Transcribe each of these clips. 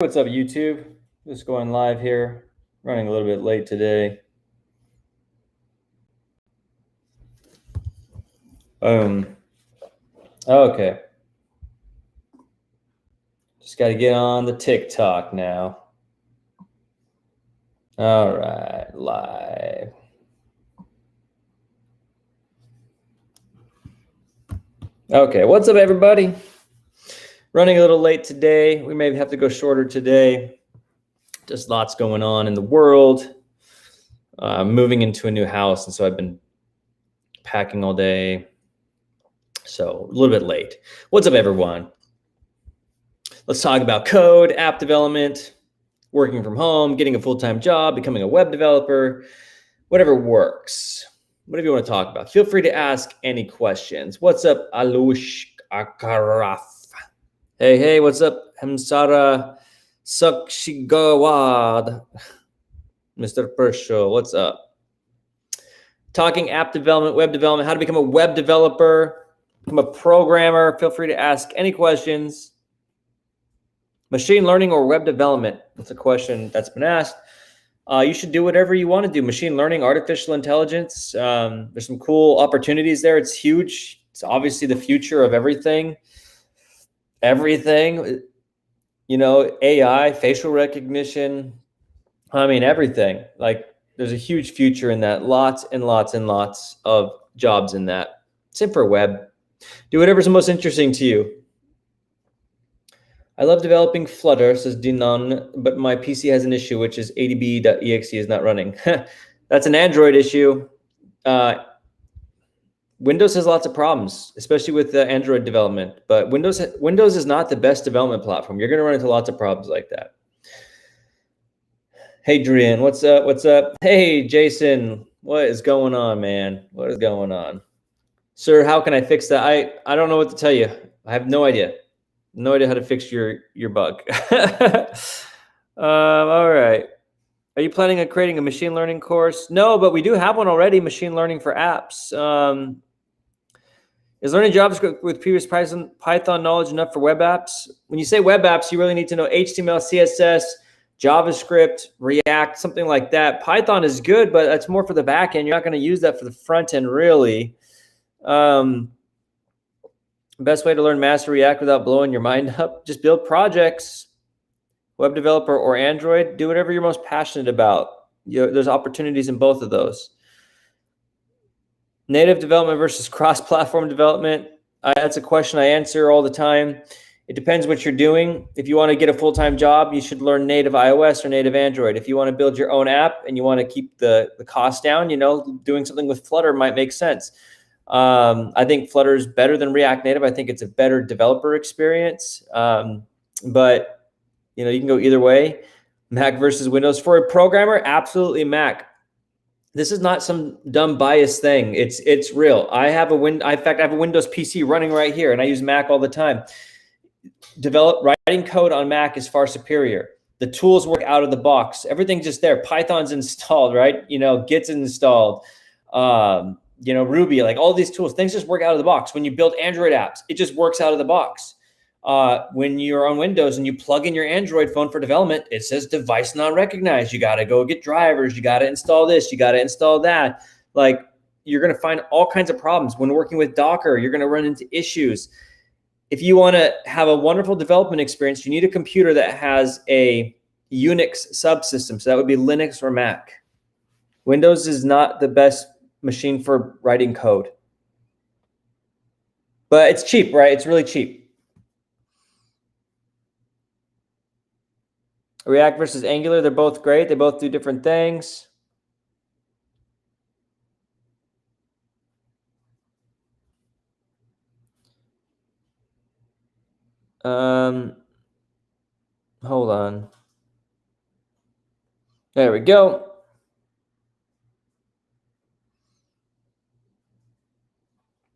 What's up, YouTube? Just going live here. Running a little bit late today. Okay. Just got to get on the TikTok now. All right, live. Okay, what's up, everybody? Running a little late today. We may have to go shorter today. Just lots going on in the world. Moving into a new house, and so I've been packing all day. So a little bit late. What's up, everyone? Let's talk about code, app development, working from home, getting a full-time job, becoming a web developer, whatever works. Whatever you want to talk about. Feel free to ask any questions. What's up, Alush Akaraf? Hey, what's up, Hamsara Sakshigawad? Mr. Persho, what's up? Talking app development, web development, how to become a web developer, become a programmer. Feel free to ask any questions. Machine learning or web development? That's a question that's been asked. You should do whatever you want to do. Machine learning, artificial intelligence. There's some cool opportunities there. It's huge. It's obviously the future of everything. Everything, AI, facial recognition. I mean, everything. Like, there's a huge future in that. Lots and lots and lots of jobs in that. Same for web. Do whatever's the most interesting to you. I love developing Flutter, says Dinan, but my PC has an issue, which is adb.exe is not running. That's an Android issue. Windows has lots of problems, especially with the Android development. But Windows is not the best development platform. You're going to run into lots of problems like that. Hey, Drian, what's up? What's up? Hey, Jason, what is going on, man? What is going on? Sir, how can I fix that? I don't know what to tell you. I have no idea. No idea how to fix your bug. All right. Are you planning on creating a machine learning course? No, but we do have one already, machine learning for apps. Is learning JavaScript with previous Python knowledge enough for web apps? When you say web apps, you really need to know HTML, CSS, JavaScript, React, something like that. Python is good, but that's more for the back end. You're not going to use that for the front end, really. Best way to learn master React without blowing your mind up? Just build projects. Web developer or Android, do whatever you're most passionate about. There's opportunities in both of those. Native development versus cross-platform development. That's a question I answer all the time. It depends what you're doing. If you want to get a full-time job, you should learn native iOS or native Android. If you want to build your own app and you want to keep the cost down, doing something with Flutter might make sense. I think Flutter is better than React Native. I think it's a better developer experience. But you can go either way. Mac versus Windows. For a programmer, absolutely Mac. This is not some dumb bias thing. It's real. I have a Windows PC running right here, and I use Mac all the time. Writing code on Mac is far superior. The tools work out of the box. Everything's just there. Python's installed, right? Git's installed. Ruby, like all these tools, things just work out of the box. When you build Android apps, it just works out of the box. When you're on Windows and you plug in your Android phone for development, it says device not recognized. You got to go get drivers. You got to install this. You got to install that. Like, you're going to find all kinds of problems. When working with Docker, you're going to run into issues. If you want to have a wonderful development experience, you need a computer that has a Unix subsystem. So that would be Linux or Mac. Windows is not the best machine for writing code. But it's cheap, right? It's really cheap. React versus Angular, they're both great. They both do different things. Hold on. There we go.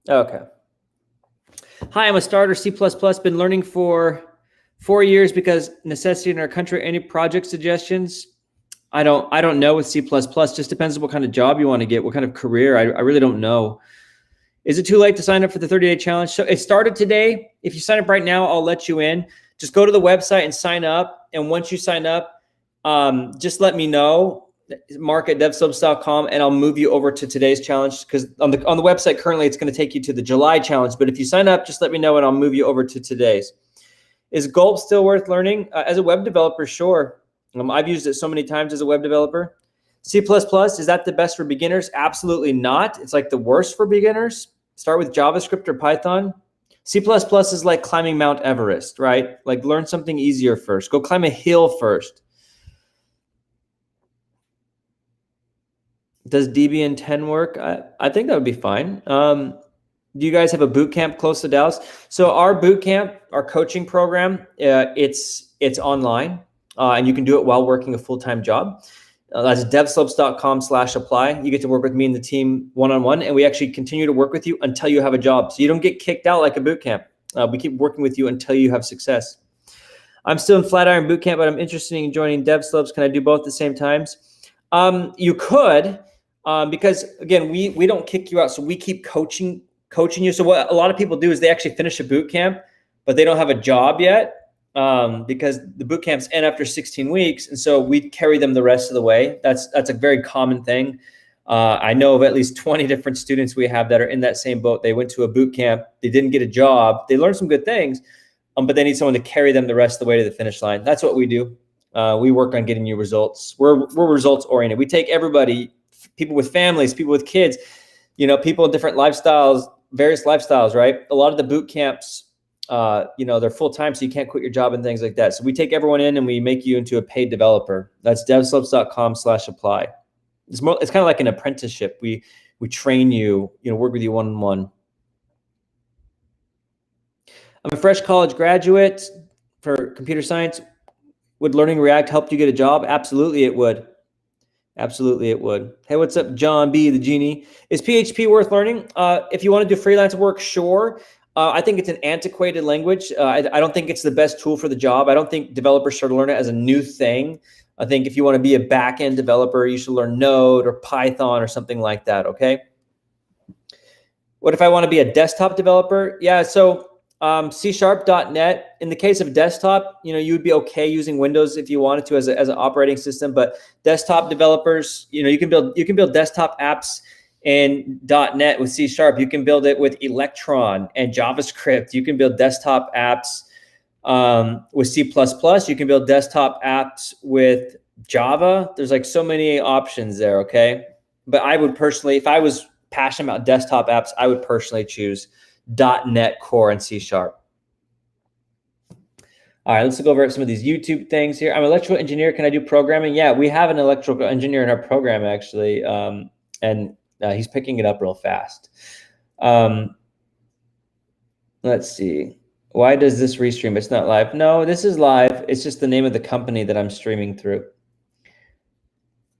Okay. Hi, I'm a starter C++, been learning for 4 years because necessity in our country. Any project suggestions? I don't know with C++. Just depends on what kind of job you want to get, what kind of career. I really don't know. Is it too late to sign up for the 30-day challenge? So it started today. If you sign up right now, I'll let you in. just go to the website and sign up. And once you sign up, just let me know, mark@devslopes.com, and I'll move you over to today's challenge, because on the website currently it's going to take you to the July challenge. But if you sign up, just let me know and I'll move you over to today's. Is Gulp still worth learning? As a web developer, sure. I've used it so many times as a web developer. C++, is that the best for beginners? Absolutely not. It's like the worst for beginners. Start with JavaScript or Python. C++ is like climbing Mount Everest, right? Like learn something easier first. Go climb a hill first. Does Debian 10 work? I think that would be fine. Do you guys have a boot camp close to Dallas? So our boot camp, our coaching program, it's online, and you can do it while working a full-time job. That's devslopes.com/apply. You get to work with me and the team one-on-one, and we actually continue to work with you until you have a job. So you don't get kicked out like a boot camp. We keep working with you until you have success. I'm still in Flatiron boot camp, but I'm interested in joining DevSlopes. Can I do both at the same times? You could, because again, we don't kick you out. So we keep coaching you. So what a lot of people do is they actually finish a boot camp, but they don't have a job yet, because the boot camps end after 16 weeks. And so we carry them the rest of the way. That's a very common thing. I know of at least 20 different students we have that are in that same boat. They went to a boot camp, they didn't get a job, they learned some good things, but they need someone to carry them the rest of the way to the finish line. That's what we do. We work on getting you results. We're results oriented. We take everybody, people with families, people with kids, people in different lifestyles, various lifestyles, right? A lot of the boot camps, they're full-time, so you can't quit your job and things like that. So we take everyone in and we make you into a paid developer. That's devslopes.com/apply. It's kind of like an apprenticeship. We train you, work with you one-on-one. I'm a fresh college graduate for computer science. Would learning React help you get a job? Absolutely it would. Absolutely it would. Hey, what's up, John B, the genie? Is PHP worth learning? If you want to do freelance work, sure. I think it's an antiquated language. I don't think it's the best tool for the job. I don't think developers should learn it as a new thing. I think if you want to be a back-end developer, you should learn Node or Python or something like that, okay? What if I want to be a desktop developer? Yeah, so C#.net, in the case of desktop, you would be okay using Windows if you wanted to as an operating system, but desktop developers, you can build desktop apps in .net with C#. You can build it with Electron and JavaScript. You can build desktop apps with C++. You can build desktop apps with Java. There's like so many options there, okay? But I would personally, if I was passionate about desktop apps, I would personally choose .NET Core and C#. All right, let's go over some of these YouTube things here. I'm an electrical engineer. Can I do programming? Yeah, we have an electrical engineer in our program, actually, and he's picking it up real fast. Let's see. Why does this restream? It's not live. No, this is live. It's just the name of the company that I'm streaming through.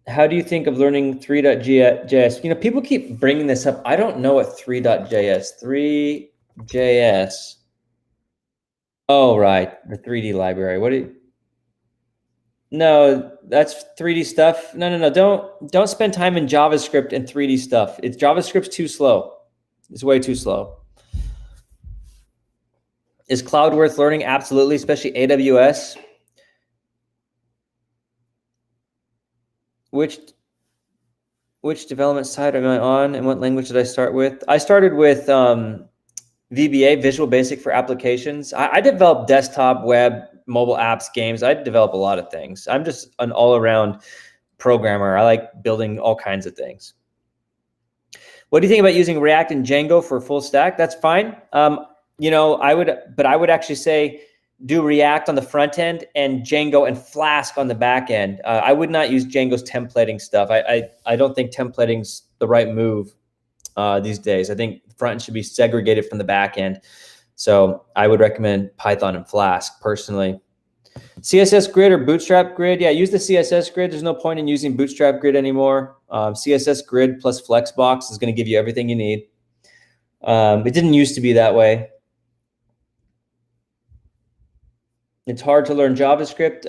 How do you think of learning 3.js? People keep bringing this up. I don't know what 3.js. 3.js. Oh, right. The 3D library. No, that's 3D stuff. No. Don't spend time in JavaScript and 3D stuff. JavaScript's too slow. It's way too slow. Is cloud worth learning? Absolutely, especially AWS. Which development side am I on, and what language did I start with? I started with VBA, Visual Basic for Applications. I develop desktop, web, mobile apps, games. I develop a lot of things. I'm just an all-around programmer. I like building all kinds of things. What do you think about using React and Django for full stack? That's fine. I would actually say do React on the front end and Django and Flask on the back end. I would not use Django's templating stuff. I don't think templating's the right move these days. I think the front end should be segregated from the back end. So I would recommend Python and Flask personally. CSS Grid or Bootstrap Grid? Yeah, use the CSS Grid. There's no point in using Bootstrap Grid anymore. CSS Grid plus Flexbox is going to give you everything you need. It didn't used to be that way. It's hard to learn JavaScript.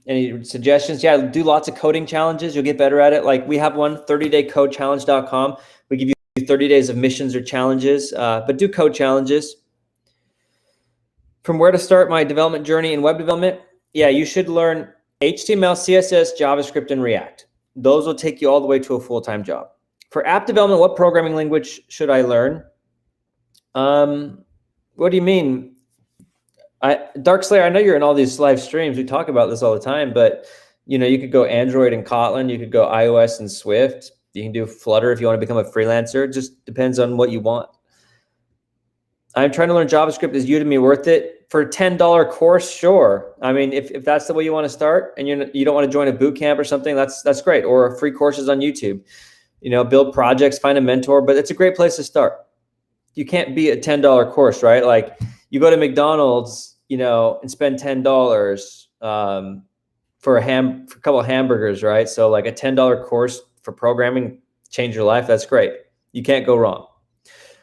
Any suggestions? Yeah, do lots of coding challenges. You'll get better at it. Like we have one, 30daycodechallenge.com. We give you 30 days of missions or challenges, but do code challenges. From where to start my development journey in web development? Yeah, you should learn HTML, CSS, JavaScript, and React. Those will take you all the way to a full-time job. For app development, what programming language should I learn? What do you mean? Darkslayer, I know you're in all these live streams. We talk about this all the time, but you could go Android and Kotlin. You could go iOS and Swift. You can do Flutter if you want to become a freelancer. It just depends on what you want. I'm trying to learn JavaScript. Is Udemy worth it? For a $10 course, sure. I mean, if that's the way you want to start and you don't want to join a boot camp or something, that's great. Or free courses on YouTube. Build projects, find a mentor, but it's a great place to start. You can't be a $10 course, right? Like you go to McDonald's, and spend $10 for a couple of hamburgers, right? So like a $10 course for programming, change your life. That's great. You can't go wrong.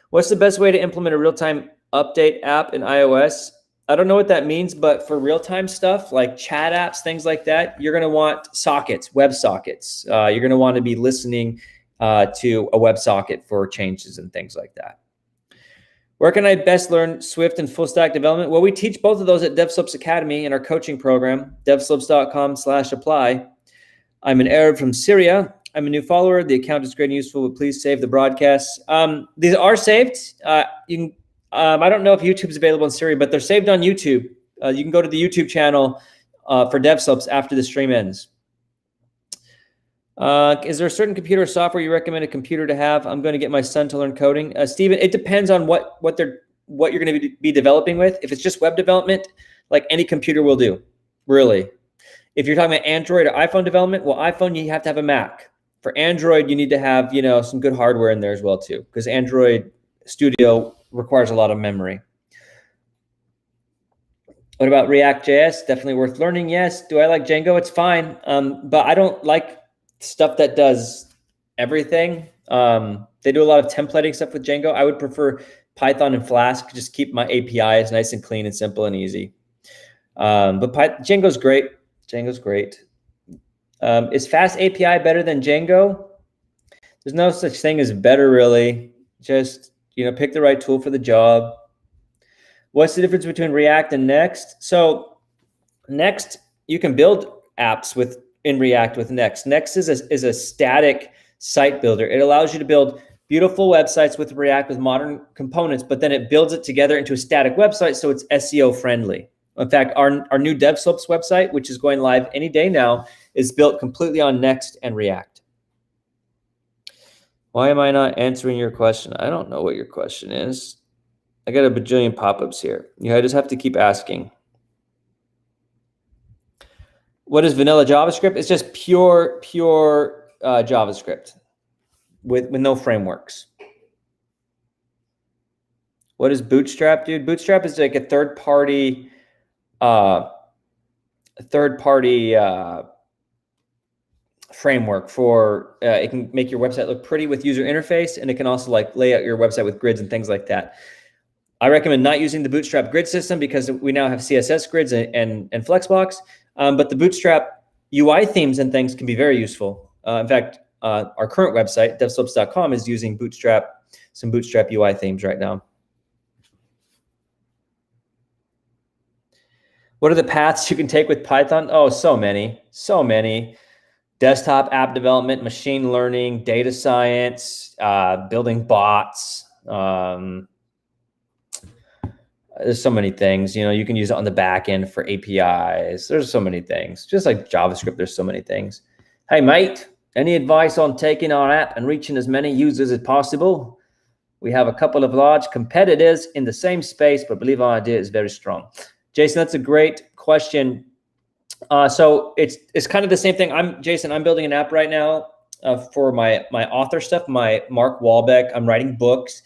What's the best way to implement a real-time update app in iOS? I don't know what that means, but for real-time stuff like chat apps, things like that, you're going to want sockets, web sockets. You're going to want to be listening to a web socket for changes and things like that. Where can I best learn Swift and full stack development? Well, we teach both of those at DevSlopes Academy in our coaching program, devslopes.com/apply. I'm an Arab from Syria. I'm a new follower. The account is great and useful, but please save the broadcasts. These are saved. I don't know if YouTube's available in Syria, but they're saved on YouTube. You can go to the YouTube channel for DevSlopes after the stream ends. Is there a certain computer or software you recommend a computer to have? I'm going to get my son to learn coding. Steven, it depends on what you're going to be developing with. If it's just web development, like any computer will do, really. If you're talking about Android or iPhone development, well, iPhone, you have to have a Mac. For Android, you need to have, some good hardware in there as well too, because Android Studio requires a lot of memory. What about React.js? Definitely worth learning. Yes. Do I like Django? It's fine. But I don't like stuff that does everything. They do a lot of templating stuff with Django. I would prefer Python and Flask. Just keep my APIs nice and clean and simple and easy. But Django's great. Django's great. Is Fast API better than Django? There's no such thing as better, really. Just, pick the right tool for the job. What's the difference between React and Next? So Next, you can build apps in React with Next. Next is a static site builder. It allows you to build beautiful websites with React with modern components, but then it builds it together into a static website so it's SEO friendly. In fact, our new DevSlopes website, which is going live any day now, is built completely on Next and React. Why am I not answering your question? I don't know what your question is. I got a bajillion pop-ups here. I just have to keep asking. What is vanilla JavaScript? It's just pure JavaScript with no frameworks. What is Bootstrap, dude? Bootstrap is like a third-party framework for it can make your website look pretty with user interface, and it can also like lay out your website with grids and things like that. I recommend not using the Bootstrap grid system because we now have CSS grids and Flexbox, but the Bootstrap UI themes and things can be very useful. In fact, our current website, devslopes.com, is using some Bootstrap UI themes right now. What are the paths you can take with Python? Oh, so many. Desktop app development, machine learning, data science, building bots. There's so many things. You can use it on the back end for APIs. There's so many things. Just like JavaScript, there's so many things. Hey, mate, any advice on taking our app and reaching as many users as possible? We have a couple of large competitors in the same space, but believe our idea is very strong. Jason, that's a great question. So it's kind of the same thing. I'm building an app right now for my author stuff, my Mark Wahlbeck. I'm writing books,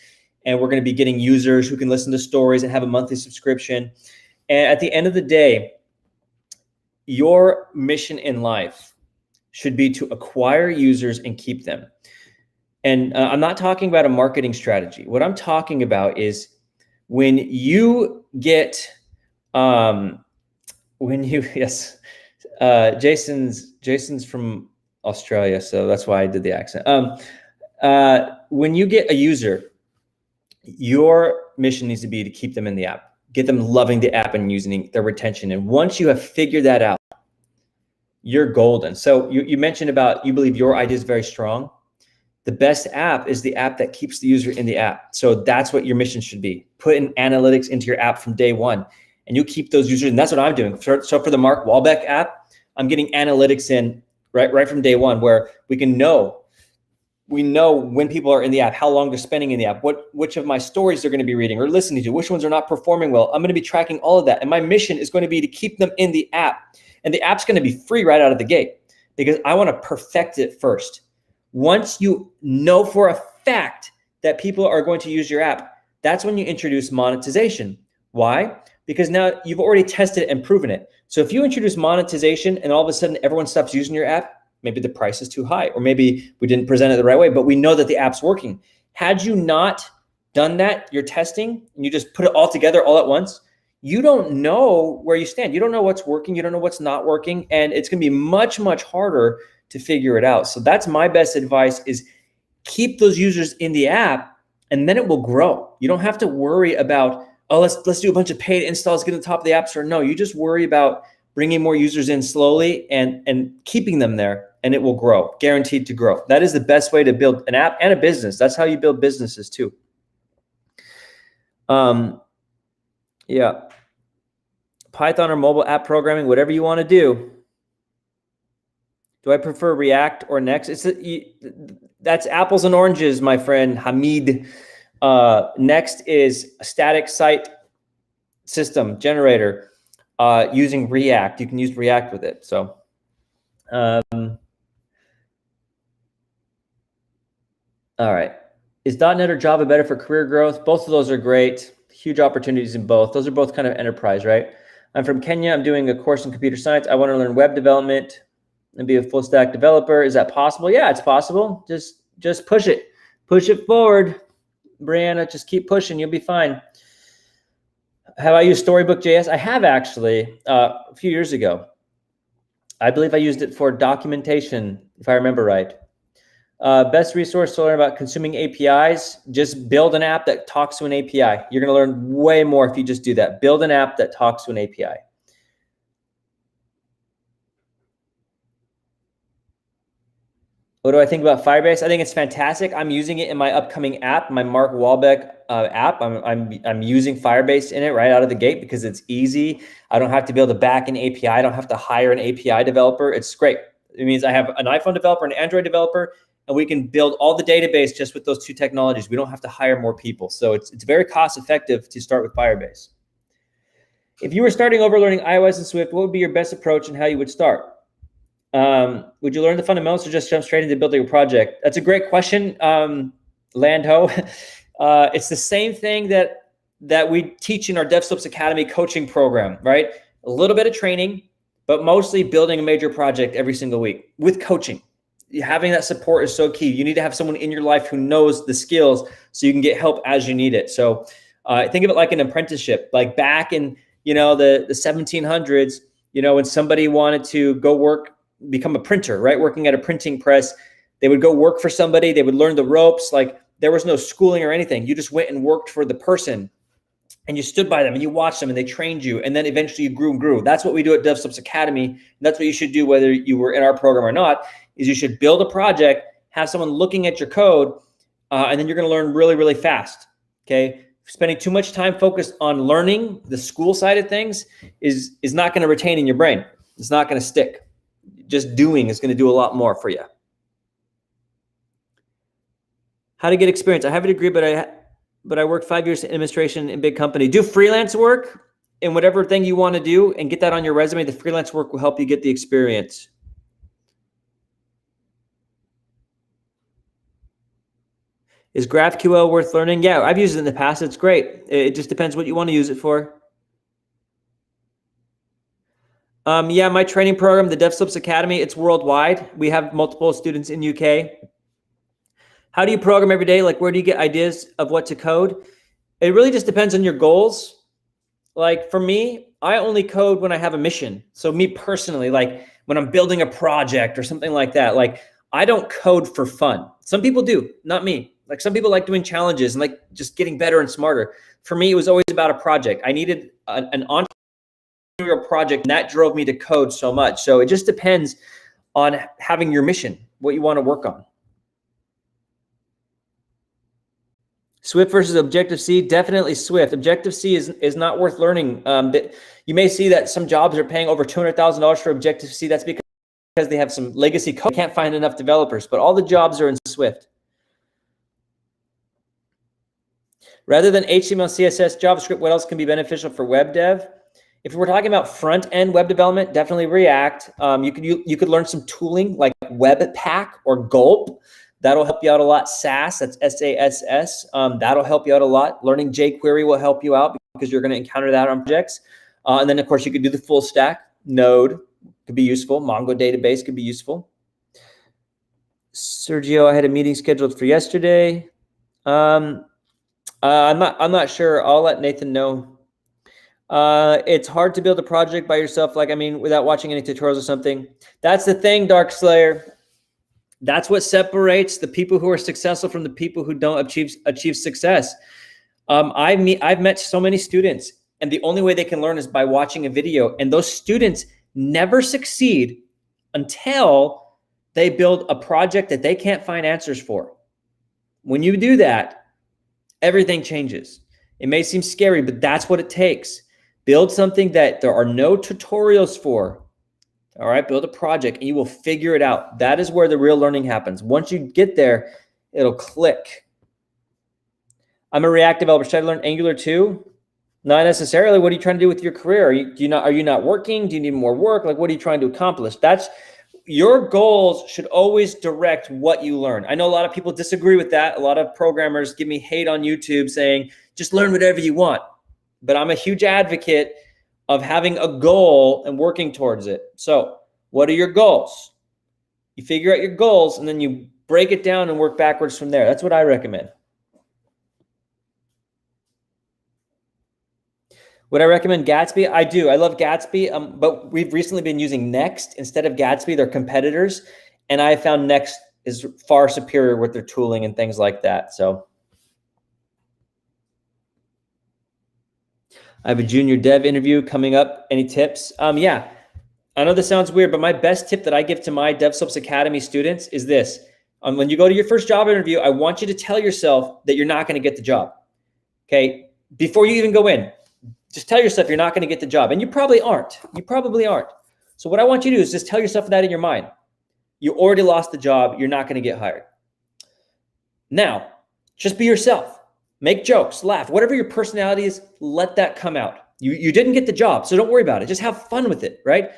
and we're going to be getting users who can listen to stories and have a monthly subscription. And at the end of the day, your mission in life should be to acquire users and keep them. And I'm not talking about a marketing strategy. What I'm talking about is when you get Jason's from Australia, so that's why I did the accent. When you get a user, your mission needs to be to keep them in the app. get them loving the app and using their retention. And once you have figured that out, you're golden. So you mentioned about, you believe your idea is very strong. The best app is the app that keeps the user in the app. So that's what your mission should be. Put in analytics into your app from day one, and you keep those users. And that's what I'm doing. So for the Mark Wahlbeck app, I'm getting analytics in right from day one, where we know when people are in the app, how long they're spending in the app, which of my stories they're going to be reading or listening to, which ones are not performing well. I'm going to be tracking all of that. And my mission is going to be to keep them in the app. And the app's going to be free right out of the gate, because I want to perfect it first. Once you know for a fact that people are going to use your app, that's when you introduce monetization. Why? Because now you've already tested it and proven it. So if you introduce monetization and all of a sudden everyone stops using your app, maybe the price is too high, or maybe we didn't present it the right way, but we know that the app's working. Had you not done that, you're testing, and you just put it all together all at once, you don't know where you stand. You don't know what's working. You don't know what's not working. And it's going to be much, much harder to figure it out. So that's my best advice, is keep those users in the app, and then it will grow. You don't have to worry about, oh, let's do a bunch of paid installs, get to the top of the app store. No, you just worry about bringing more users in slowly and keeping them there, and it will grow, guaranteed to grow. That is the best way to build an app and a business. That's how you build businesses too. Yeah. Python or mobile app programming, whatever you want to do. Do I prefer React or Next? That's apples and oranges, my friend Hamid. Next is a static site system generator using React. You can use React with it. So, all right. Is .NET or Java better for career growth? Both of those are great. Huge opportunities in both. Those are both kind of enterprise, right? I'm from Kenya. I'm doing a course in computer science. I want to learn web development and be a full stack developer. Is that possible? Yeah, it's possible. Just push it. Push it forward, Brianna. Just keep pushing. You'll be fine. Have I used Storybook.js? I have actually a few years ago. I believe I used it for documentation, if I remember right. Best resource to learn about consuming APIs, just build an app that talks to an API. You're going to learn way more if you just do that. Build an app that talks to an API. What do I think about Firebase? I think it's fantastic. I'm using it in my upcoming app, my Mark Wahlbeck app. I'm using Firebase in it right out of the gate because it's easy. I don't have to build a back-end API. I don't have to hire an API developer. It's great. It means I have an iPhone developer, an Android developer, and we can build all the database just with those two technologies. We don't have to hire more people. So it's very cost effective to start with Firebase. If you were starting over learning iOS and Swift, what would be your best approach and how you would start? Would you learn the fundamentals or just jump straight into building a project? That's a great question, Landho. It's the same thing that we teach in our DevSlopes Academy coaching program, right? A little bit of training, but mostly building a major project every single week with coaching. Having that support is so key. You need to have someone in your life who knows the skills so you can get help as you need it. So think of it like an apprenticeship, like back in, the 1700s, when somebody wanted to go become a printer, right? Working at a printing press, they would go work for somebody. They would learn the ropes. Like there was no schooling or anything. You just went and worked for the person and you stood by them and you watched them and they trained you. And then eventually you grew and grew. That's what we do at DevSlopes Academy. And that's what you should do whether you were in our program or not, is you should build a project, have someone looking at your code, and then you're going to learn really, really fast. Okay. Spending too much time focused on learning the school side of things is not going to retain in your brain. It's not going to stick. Just doing is going to do a lot more for you. How to get experience? I have a degree, but I worked 5 years in administration in big company. Do freelance work in whatever thing you want to do and get that on your resume. The freelance work will help you get the experience. Is GraphQL worth learning? Yeah, I've used it in the past. It's great. It just depends what you want to use it for. Yeah, my training program, the DevSlopes Academy, it's worldwide. We have multiple students in UK. How do you program every day? Like, where do you get ideas of what to code? It really just depends on your goals. Like for me, I only code when I have a mission. So me personally, like when I'm building a project or something like that, like I don't code for fun. Some people do, not me. Like some people like doing challenges and like just getting better and smarter. For me, it was always about a project. I needed an entrepreneurial project, and that drove me to code so much. So it just depends on having your mission, what you want to work on. Swift versus Objective-C, definitely Swift. Objective-C is not worth learning. You may see that some jobs are paying over $200,000 for Objective-C. That's because they have some legacy code. They can't find enough developers, but all the jobs are in Swift. Rather than HTML, CSS, JavaScript, what else can be beneficial for web dev? If we're talking about front-end web development, definitely React. You could learn some tooling like Webpack or Gulp. That'll help you out a lot. SAS, that's SASS. That'll help you out a lot. Learning jQuery will help you out because you're going to encounter that on projects. And then, of course, you could do the full stack. Node could be useful. Mongo database could be useful. Sergio, I had a meeting scheduled for yesterday. I'm not sure. I'll let Nathan know. It's hard to build a project by yourself, without watching any tutorials or something. That's the thing, Dark Slayer. That's what separates the people who are successful from the people who don't achieve success. I've met so many students, and the only way they can learn is by watching a video. And those students never succeed until they build a project that they can't find answers for. When you do that, everything changes. It may seem scary, but that's what it takes. Build something that there are no tutorials for. All right, build a project and you will figure it out. That is where the real learning happens. Once you get there, it'll click. I'm a React developer. Should I learn Angular too? Not necessarily. What are you trying to do with your career? Are you not working? Do you need more work? Like, what are you trying to accomplish? Your goals should always direct what you learn. I know a lot of people disagree with that. A lot of programmers give me hate on YouTube saying, just learn whatever you want. But I'm a huge advocate of having a goal and working towards it. So what are your goals? You figure out your goals and then you break it down and work backwards from there. That's what I recommend. Would I recommend Gatsby? I do. I love Gatsby, but we've recently been using Next instead of Gatsby. They're competitors, and I found Next is far superior with their tooling and things like that. So I have a junior dev interview coming up. Any tips? Yeah, I know this sounds weird, but my best tip that I give to my DevSlopes Academy students is this. When you go to your first job interview, I want you to tell yourself that you're not going to get the job. Okay, before you even go in. Just tell yourself you're not going to get the job. And you probably aren't. You probably aren't. So what I want you to do is just tell yourself that in your mind. You already lost the job. You're not going to get hired. Now, just be yourself. Make jokes, laugh. Whatever your personality is, let that come out. You didn't get the job, so don't worry about it. Just have fun with it, right?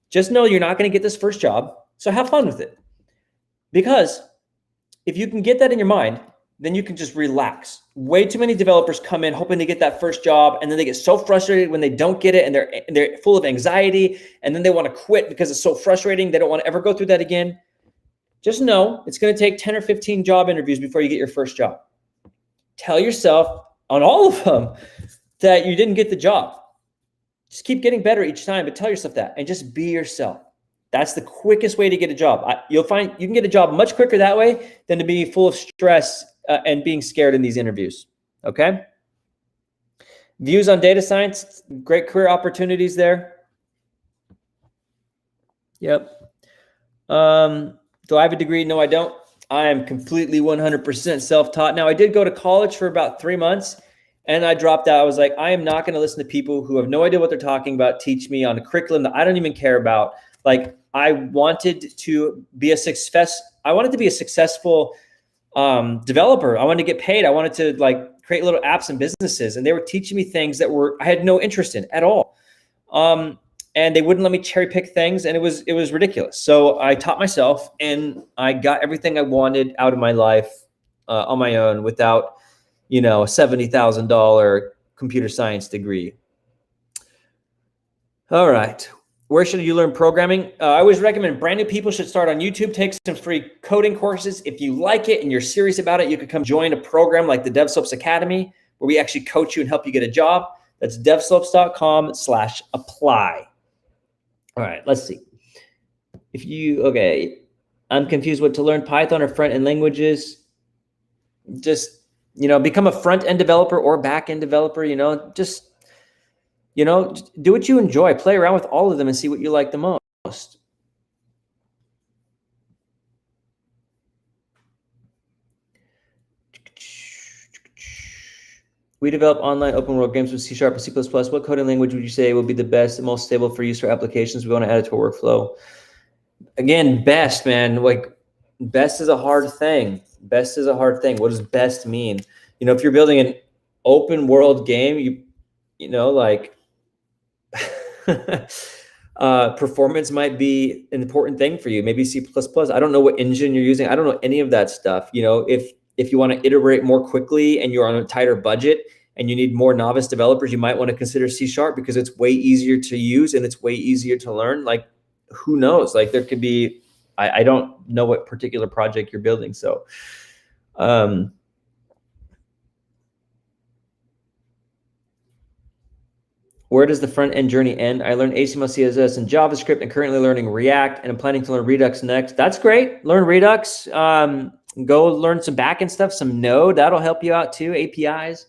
Just know you're not going to get this first job, so have fun with it. Because if you can get that in your mind, then you can just relax. Way too many developers come in hoping to get that first job, and then they get so frustrated when they don't get it, and they're full of anxiety, and then they want to quit because it's so frustrating. They don't want to ever go through that again. Just know it's going to take 10 or 15 job interviews before you get your first job. Tell yourself on all of them that you didn't get the job. Just keep getting better each time, but tell yourself that, and just be yourself. That's the quickest way to get a job. You'll find you can get a job much quicker that way than to be full of stress and being scared in these interviews, okay? Views on data science, great career opportunities there. Yep. Do I have a degree? No, I don't. I am completely 100% self-taught. Now, I did go to college for about 3 months, and I dropped out. I was like, I am not going to listen to people who have no idea what they're talking about teach me on a curriculum that I don't even care about. Like, I wanted to be a successful developer. I wanted to get paid. I wanted to create little apps and businesses, and they were teaching me things that I had no interest in at all. And they wouldn't let me cherry pick things, and it was ridiculous. So I taught myself, and I got everything I wanted out of my life on my own without, a $70,000 computer science degree. All right. Where should you learn programming? I always recommend brand new people should start on YouTube, take some free coding courses. If you like it and you're serious about it, you could come join a program like the DevSlopes Academy, where we actually coach you and help you get a job. That's devslopes.com/apply. All right, let's see. Okay, I'm confused what to learn, Python or front-end languages. just, become a front-end developer or back-end developer, just, do what you enjoy, play around with all of them and see what you like the most. We develop online open world games with C# and C++. What coding language would you say will be the best and most stable for use for applications we want to add it to our workflow? Again, best, man. Like, best is a hard thing. Best is a hard thing. What does best mean? If you're building an open world game, like performance might be an important thing for you. Maybe C++. I don't know what engine you're using. I don't know any of that stuff. If you want to iterate more quickly and you're on a tighter budget and you need more novice developers, you might want to consider C# because it's way easier to use and it's way easier to learn. Like, who knows? Like, there could be, I don't know what particular project you're building. So, where does the front end journey end? I learned HTML, CSS, and JavaScript and currently learning React, and I'm planning to learn Redux next. That's great. Learn Redux. Go learn some backend stuff, some Node. That'll help you out too. APIs.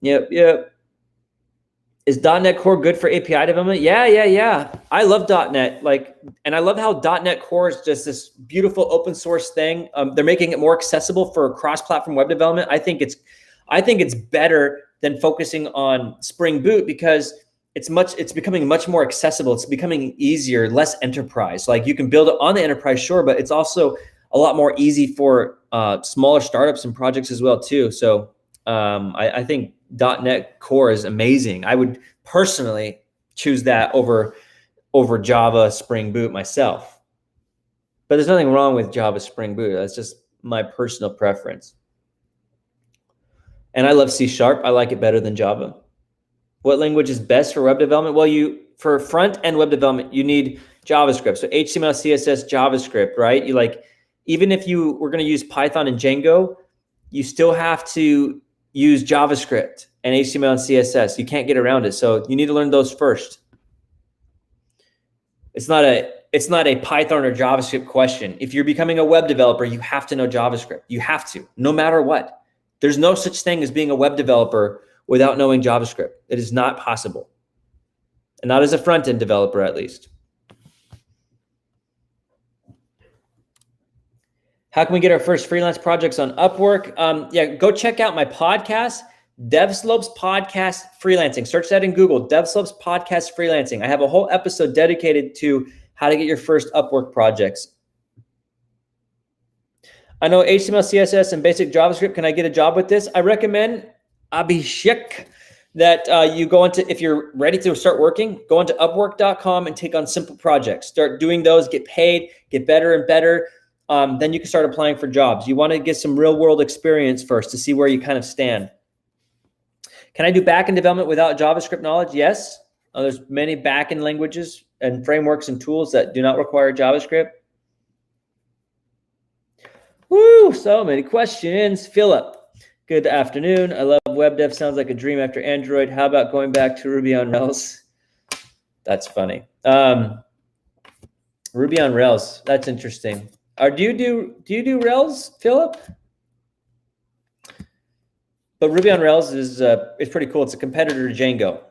Yep. Is .NET Core good for API development? Yeah. I love .NET. And I love how .NET Core is just this beautiful open source thing. They're making it more accessible for cross-platform web development. I think it's better than focusing on Spring Boot because it's becoming much more accessible. It's becoming easier, less enterprise. Like, you can build it on the enterprise, sure, but it's also a lot more easy for smaller startups and projects as well too. So I think .NET Core is amazing. I would personally choose that over Java Spring Boot myself. But there's nothing wrong with Java Spring Boot. That's just my personal preference. And I love C#. I like it better than Java. What language is best for web development? Well, for front-end web development, you need JavaScript. So HTML, CSS, JavaScript, right? Even if you were going to use Python and Django, you still have to use JavaScript and HTML and CSS. You can't get around it. So you need to learn those first. It's not a Python or JavaScript question. If you're becoming a web developer, you have to know JavaScript. You have to, no matter what. There's no such thing as being a web developer without knowing JavaScript. It is not possible. And not as a front-end developer, at least. How can we get our first freelance projects on Upwork? Go check out my podcast, DevSlopes Podcast Freelancing. Search that in Google, DevSlopes Podcast Freelancing. I have a whole episode dedicated to how to get your first Upwork projects. I know HTML, CSS, and basic JavaScript. Can I get a job with this? I recommend, Abhishek, that you go into, if you're ready to start working, go into Upwork.com and take on simple projects. Start doing those, get paid, get better and better. Then you can start applying for jobs. You want to get some real world experience first to see where you kind of stand. Can I do backend development without JavaScript knowledge? Yes. There's many backend languages and frameworks and tools that do not require JavaScript. Woo, so many questions. Philip, good afternoon. I love web dev. Sounds like a dream after Android. How about going back to Ruby on Rails? That's funny. Ruby on Rails. That's interesting. Do you do Rails, Philip? But Ruby on Rails is it's pretty cool. It's a competitor to Django.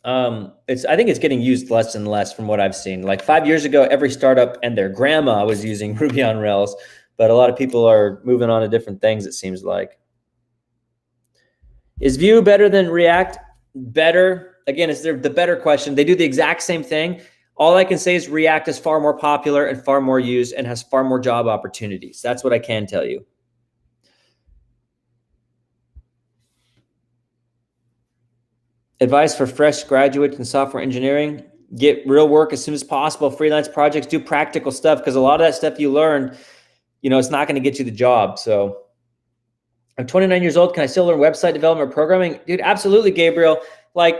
I think it's getting used less and less from what I've seen. Like 5 years ago, every startup and their grandma was using Ruby on Rails, but a lot of people are moving on to different things, it seems like. Is Vue better than React? Better. Again, it's the better question. They do the exact same thing. All I can say is React is far more popular and far more used and has far more job opportunities. That's what I can tell you. Advice for fresh graduates in software engineering: get real work as soon as possible. Freelance projects, do practical stuff, because a lot of that stuff you learned, it's not going to get you the job. So I'm 29 years old. Can I still learn website development or programming? Dude, absolutely, Gabriel. Like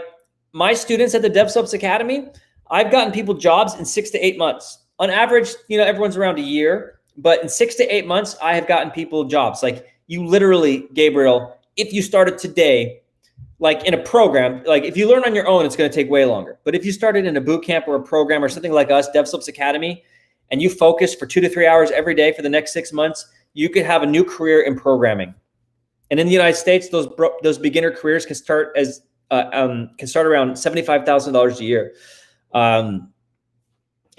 my students at the DevSlopes Academy, I've gotten people jobs in 6 to 8 months. On average, everyone's around a year, but in 6 to 8 months, I have gotten people jobs. Like you literally, Gabriel, if you started today, like in a program, like if you learn on your own, it's going to take way longer. But if you started in a boot camp or a program or something like us, DevSlopes Academy, and you focus for 2 to 3 hours every day for the next 6 months, you could have a new career in programming. And in the United States, those beginner careers can start around $75,000 a year.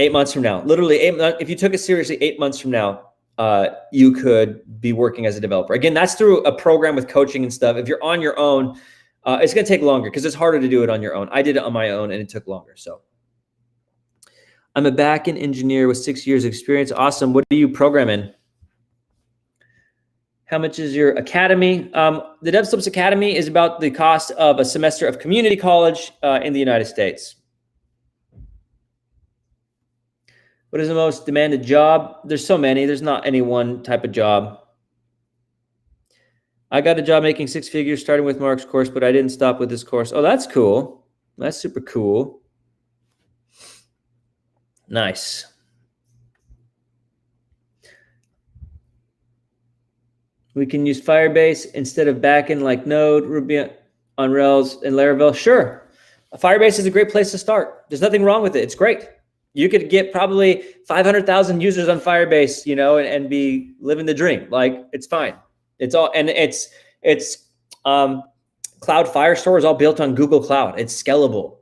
8 months from now, literally if you took it seriously, 8 months from now, you could be working as a developer. Again, that's through a program with coaching and stuff. If you're on your own, it's going to take longer because it's harder to do it on your own. I did it on my own and it took longer. So I'm a backend engineer with 6 years experience. Awesome. What do you program in? How much is your academy? The DevSlopes Academy is about the cost of a semester of community college in the United States. What is the most demanded job? There's so many. There's not any one type of job. I got a job making 6 figures starting with Mark's course, but I didn't stop with this course. Oh, that's cool. That's super cool. Nice. We can use Firebase instead of backend like Node, Ruby on Rails, and Laravel. Sure. Firebase is a great place to start. There's nothing wrong with it. It's great. You could get probably 500,000 users on Firebase, you know, and be living the dream. Like, it's fine. It's all, and it's Cloud Firestore is all built on Google Cloud. It's scalable.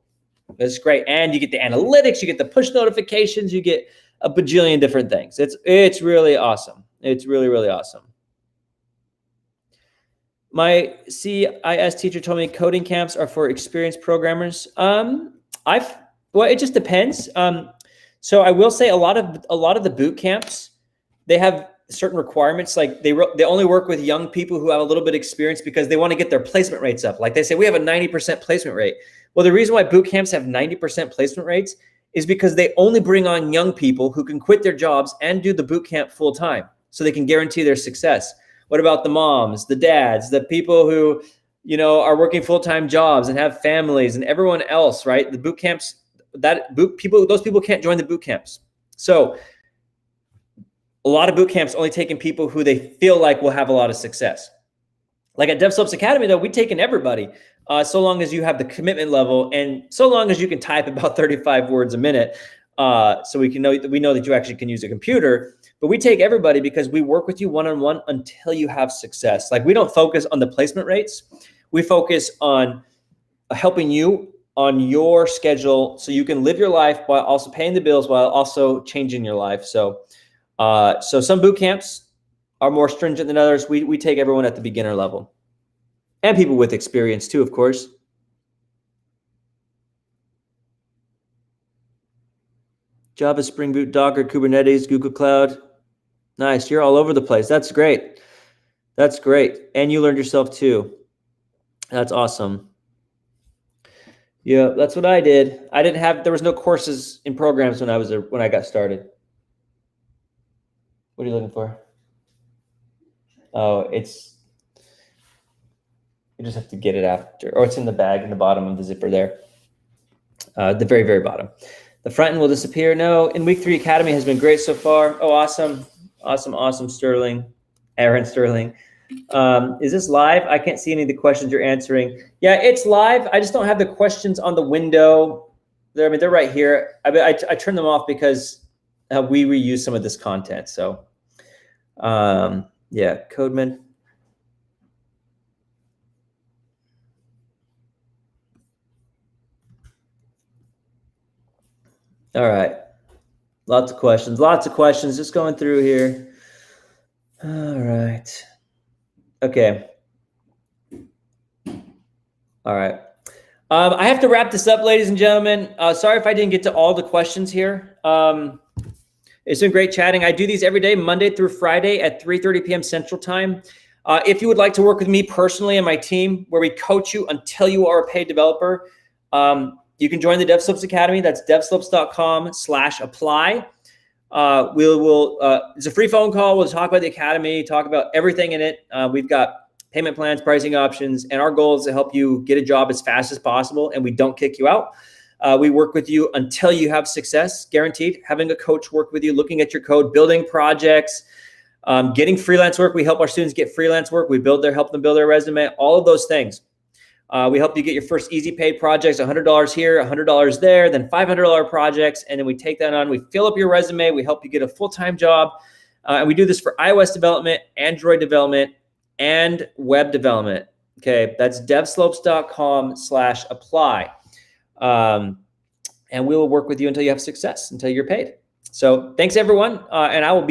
It's great. And you get the analytics, you get the push notifications, you get a bajillion different things. It's really awesome. It's really, really awesome. My CIS teacher told me coding camps are for experienced programmers. Well, it just depends. So I will say a lot of the boot camps, they have certain requirements. Like they only work with young people who have a little bit of experience because they want to get their placement rates up. Like they say, we have a 90% placement rate. Well, the reason why boot camps have 90% placement rates is because they only bring on young people who can quit their jobs and do the boot camp full time so they can guarantee their success. What about the moms, the dads, the people who, you know, are working full-time jobs and have families and everyone else, right? The boot camps, those people can't join the boot camps. So a lot of boot camps only taking people who they feel like will have a lot of success. Like at DevSlopes Academy, though, we've taken everybody, so long as you have the commitment level and so long as you can type about 35 words a minute, so we know that you actually can use a computer. But we take everybody because we work with you one-on-one until you have success. Like we don't focus on the placement rates. We focus on helping you on your schedule so you can live your life while also paying the bills while also changing your life. So some boot camps are more stringent than others. We take everyone at the beginner level and people with experience too, of course. Java, Spring Boot, Docker, Kubernetes, Google Cloud. Nice. You're all over the place. That's great. That's great. And you learned yourself too. That's awesome. Yeah, that's what I did. There was no courses in programs when I got started. What are you looking for? Oh, you just have to get it after, or it's in the bag in the bottom of the zipper there. The very, very bottom. The front end will disappear. No, in week 3 Academy has been great so far. Oh, awesome. Awesome, Sterling. Aaron Sterling. Is this live? I can't see any of the questions you're answering. Yeah, it's live. I just don't have the questions on the window. They're right here. I turned them off because we reuse some of this content. So, yeah, Codeman. All right. Lots of questions. Just going through here. All right. Okay. All right. I have to wrap this up, ladies and gentlemen. Sorry if I didn't get to all the questions here. It's been great chatting. I do these every day, Monday through Friday at 3:30 p.m. Central Time. If you would like to work with me personally and my team, where we coach you until you are a paid developer, you can join the DevSlopes Academy. That's devslopes.com/apply. It's a free phone call. We'll talk about the Academy, talk about everything in it. We've got payment plans, pricing options, and our goal is to help you get a job as fast as possible, and we don't kick you out. We work with you until you have success, guaranteed. Having a coach work with you, looking at your code, building projects, getting freelance work. We help our students get freelance work. We help them build their resume, all of those things. We help you get your first easy paid projects, $100 here, $100 there, then $500 projects. And then we take that on, we fill up your resume. We help you get a full-time job. And we do this for iOS development, Android development, and web development. Okay, that's devslopes.com/apply. And we will work with you until you have success, until you're paid. So thanks, everyone. And I will be